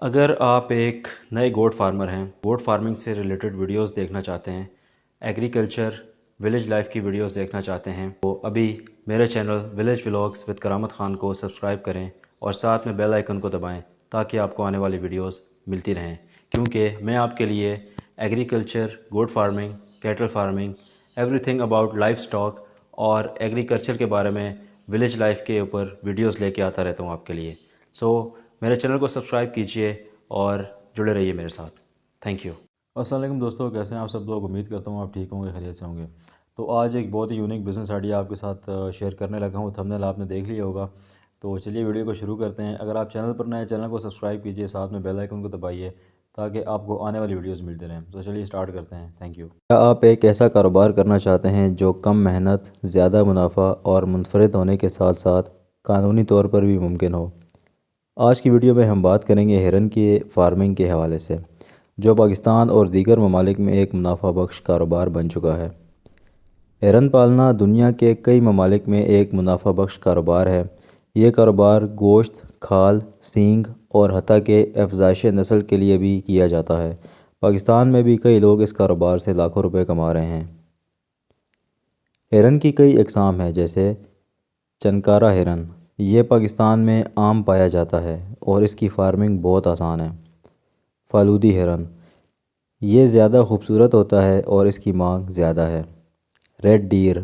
اگر آپ ایک نئے گوٹ فارمر ہیں، گوٹ فارمنگ سے ریلیٹڈ ویڈیوز دیکھنا چاہتے ہیں، ایگریکلچر ولیج لائف کی ویڈیوز دیکھنا چاہتے ہیں تو ابھی میرے چینل ولیج ولاگز ود کرامت خان کو سبسکرائب کریں اور ساتھ میں بیل آئیکن کو دبائیں تاکہ آپ کو آنے والی ویڈیوز ملتی رہیں، کیونکہ میں آپ کے لیے agriculture, goat farming, cattle farming, everything about life stock اور ایگریکلچر کے بارے میں ولیج لائف کے اوپر ویڈیوز لے کے آتا رہتا ہوں آپ کے لیے۔ میرے چینل کو سبسکرائب کیجئے اور جڑے رہیے میرے ساتھ۔ Thank you. السلام علیکم دوستو، کیسے ہیں آپ سب لوگ؟ امید کرتا ہوں آپ ٹھیک ہوں گے، خیریت سے ہوں گے۔ تو آج ایک بہت ہی یونیک بزنس آئیڈیا آپ کے ساتھ شیئر کرنے لگا ہوں۔ تھمبنیل آپ نے دیکھ لیا ہوگا، تو چلیے ویڈیو کو شروع کرتے ہیں۔ اگر آپ چینل پر نئے چینل کو سبسکرائب کیجئے، ساتھ میں بیل آئیکن کو دبائیے تاکہ آپ کو آنے والی ویڈیوز ملتے رہیں۔ تو چلیے سٹارٹ کرتے ہیں۔ Thank you. کیا آپ ایک ایسا کاروبار کرنا چاہتے ہیں جو کم محنت، زیادہ منافع اور منفرد ہونے کے ساتھ ساتھ قانونی طور پر بھی ممکن ہو؟ آج کی ویڈیو میں ہم بات کریں گے ہرن کی فارمنگ کے حوالے سے، جو پاکستان اور دیگر ممالک میں ایک منافع بخش کاروبار بن چکا ہے۔ ہرن پالنا دنیا کے کئی ممالک میں ایک منافع بخش کاروبار ہے۔ یہ کاروبار گوشت، کھال، سینگ اور حتیٰ کہ افزائش نسل کے لیے بھی کیا جاتا ہے۔ پاکستان میں بھی کئی لوگ اس کاروبار سے لاکھوں روپے کما رہے ہیں۔ ہرن کی کئی اقسام ہیں، جیسے چنکارہ ہرن۔ یہ پاکستان میں عام پایا جاتا ہے اور اس کی فارمنگ بہت آسان ہے۔ فالودی ہرن، یہ زیادہ خوبصورت ہوتا ہے اور اس کی مانگ زیادہ ہے۔ ریڈ ڈیر،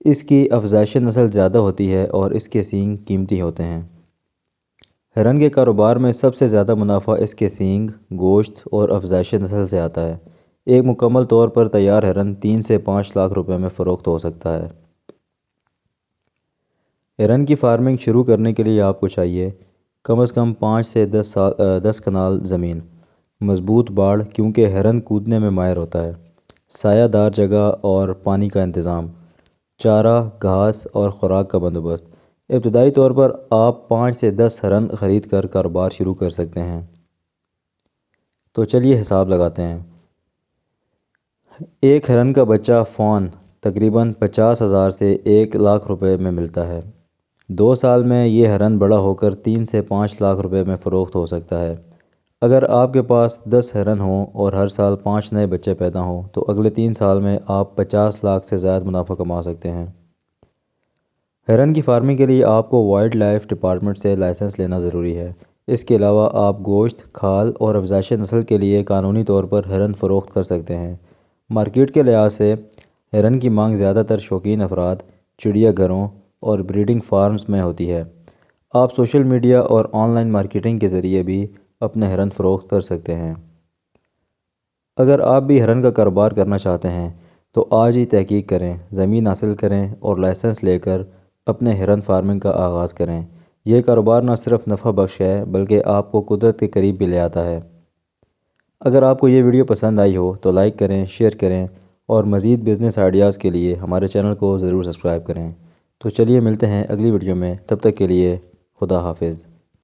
اس کی افزائش نسل زیادہ ہوتی ہے اور اس کے سینگ قیمتی ہوتے ہیں۔ ہرن کے کاروبار میں سب سے زیادہ منافع اس کے سینگ، گوشت اور افزائش نسل سے آتا ہے۔ ایک مکمل طور پر تیار ہرن 3 سے 5 لاکھ روپے میں فروخت ہو سکتا ہے۔ ہرن کی فارمنگ شروع کرنے کے لیے آپ کو چاہیے کم از کم 5 سے 10 کنال زمین، مضبوط باڑ کیونکہ ہرن کودنے میں ماہر ہوتا ہے، سایہ دار جگہ اور پانی کا انتظام، چارہ، گھاس اور خوراک کا بندوبست۔ ابتدائی طور پر آپ 5 سے 10 ہرن خرید کر کاروبار شروع کر سکتے ہیں۔ تو چلیے حساب لگاتے ہیں۔ ایک ہرن کا بچہ فون تقریباً 50,000 سے 1 لاکھ روپے میں ملتا ہے۔ 2 سال میں یہ ہرن بڑا ہو کر 3 سے 5 لاکھ روپے میں فروخت ہو سکتا ہے۔ اگر آپ کے پاس 10 ہرن ہوں اور ہر سال 5 نئے بچے پیدا ہوں تو اگلے 3 سال میں آپ 50 لاکھ سے زائد منافع کما سکتے ہیں۔ ہرن کی فارمنگ کے لیے آپ کو وائلڈ لائف ڈپارٹمنٹ سے لائسنس لینا ضروری ہے۔ اس کے علاوہ آپ گوشت، کھال اور افزائش نسل کے لیے قانونی طور پر ہرن فروخت کر سکتے ہیں۔ مارکیٹ کے لحاظ سے ہرن کی مانگ زیادہ تر شوقین افراد، چڑیا گھروں اور بریڈنگ فارمز میں ہوتی ہے۔ آپ سوشل میڈیا اور آن لائن مارکیٹنگ کے ذریعے بھی اپنے ہرن فروخت کر سکتے ہیں۔ اگر آپ بھی ہرن کا کاروبار کرنا چاہتے ہیں تو آج ہی تحقیق کریں، زمین حاصل کریں اور لائسنس لے کر اپنے ہرن فارمنگ کا آغاز کریں۔ یہ کاروبار نہ صرف نفع بخش ہے بلکہ آپ کو قدرت کے قریب بھی لے آتا ہے۔ اگر آپ کو یہ ویڈیو پسند آئی ہو تو لائک کریں، شیئر کریں اور مزید بزنس آئیڈیاز کے لیے ہمارے چینل کو ضرور سبسکرائب کریں۔ تو چلیے ملتے ہیں اگلی ویڈیو میں، تب تک کے لیے خدا حافظ۔